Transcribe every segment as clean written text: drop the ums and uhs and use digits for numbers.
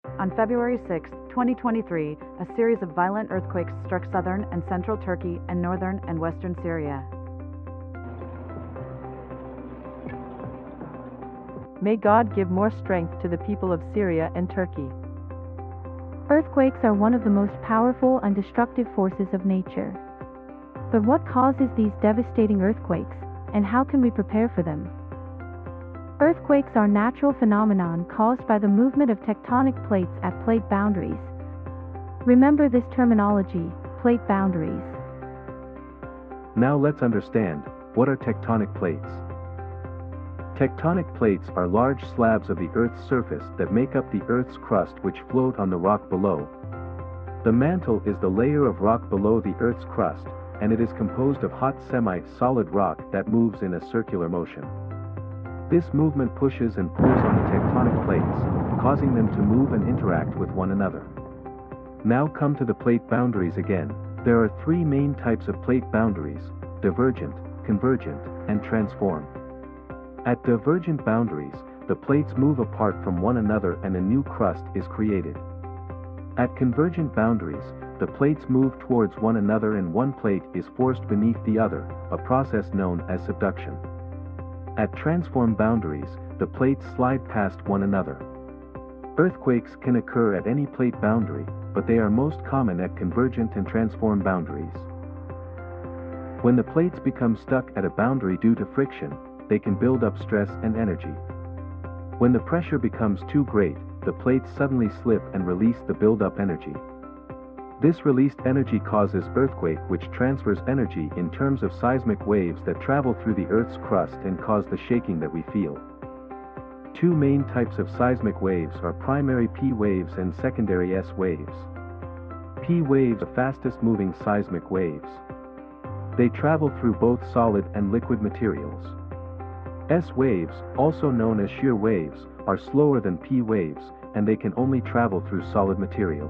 On February 6, 2023, a series of violent earthquakes struck southern and central Turkey and northern and western Syria. May God give more strength to the people of Syria and Turkey. Earthquakes are one of the most powerful and destructive forces of nature. But what causes these devastating earthquakes, and how can we prepare for them? Earthquakes are natural phenomenon caused by the movement of tectonic plates at plate boundaries. Remember this terminology, plate boundaries. Now let's understand, what are tectonic plates? Tectonic plates are large slabs of the Earth's surface that make up the Earth's crust which float on the rock below. The mantle is the layer of rock below the Earth's crust, and it is composed of hot semi-solid rock that moves in a circular motion. This movement pushes and pulls on the tectonic plates, causing them to move and interact with one another. Now come to the plate boundaries again. There are three main types of plate boundaries: divergent, convergent, and transform. At divergent boundaries, the plates move apart from one another and a new crust is created. At convergent boundaries, the plates move towards one another and one plate is forced beneath the other, a process known as subduction. At transform boundaries, the plates slide past one another. Earthquakes can occur at any plate boundary, but they are most common at convergent and transform boundaries. When the plates become stuck at a boundary due to friction, they can build up stress and energy. When the pressure becomes too great, the plates suddenly slip and release the build-up energy. This released energy causes earthquake, which transfers energy in terms of seismic waves that travel through the Earth's crust and cause the shaking that we feel. Two main types of seismic waves are primary P waves and secondary S waves. P waves are the fastest moving seismic waves. They travel through both solid and liquid materials. S waves, also known as shear waves, are slower than P waves, and they can only travel through solid material.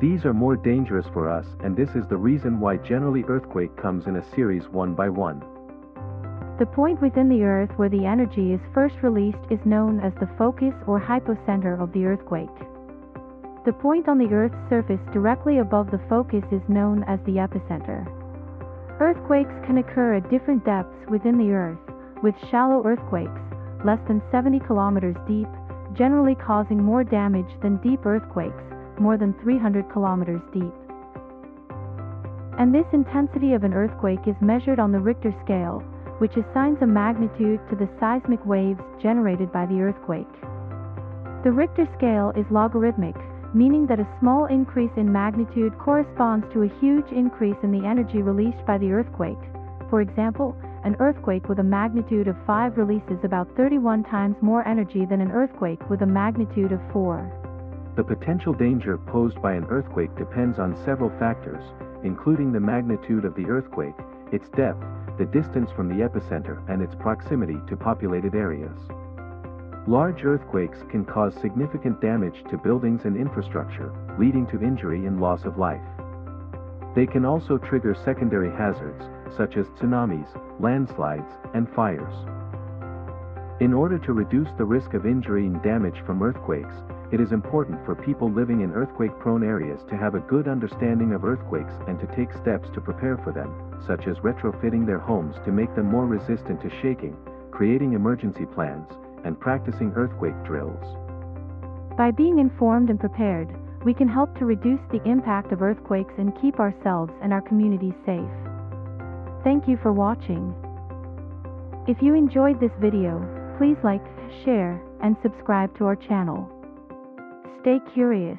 These are more dangerous for us, and this is the reason why generally earthquake comes in a series one by one. The point within the Earth where the energy is first released is known as the focus or hypocenter of the earthquake. The point on the Earth's surface directly above the focus is known as the epicenter. Earthquakes can occur at different depths within the Earth, with shallow earthquakes, less than 70 kilometers deep, generally causing more damage than deep earthquakes, more than 300 kilometers deep. And this intensity of an earthquake is measured on the Richter scale, which assigns a magnitude to the seismic waves generated by the earthquake. The Richter scale is logarithmic, meaning that a small increase in magnitude corresponds to a huge increase in the energy released by the earthquake. For example, an earthquake with a magnitude of 5 releases about 31 times more energy than an earthquake with a magnitude of 4. The potential danger posed by an earthquake depends on several factors, including the magnitude of the earthquake, its depth, the distance from the epicenter, and its proximity to populated areas. Large earthquakes can cause significant damage to buildings and infrastructure, leading to injury and loss of life. They can also trigger secondary hazards, such as tsunamis, landslides, and fires. In order to reduce the risk of injury and damage from earthquakes, it is important for people living in earthquake-prone areas to have a good understanding of earthquakes and to take steps to prepare for them, such as retrofitting their homes to make them more resistant to shaking, creating emergency plans, and practicing earthquake drills. By being informed and prepared, we can help to reduce the impact of earthquakes and keep ourselves and our communities safe. Thank you for watching. If you enjoyed this video, please like, share, and subscribe to our channel. Stay curious.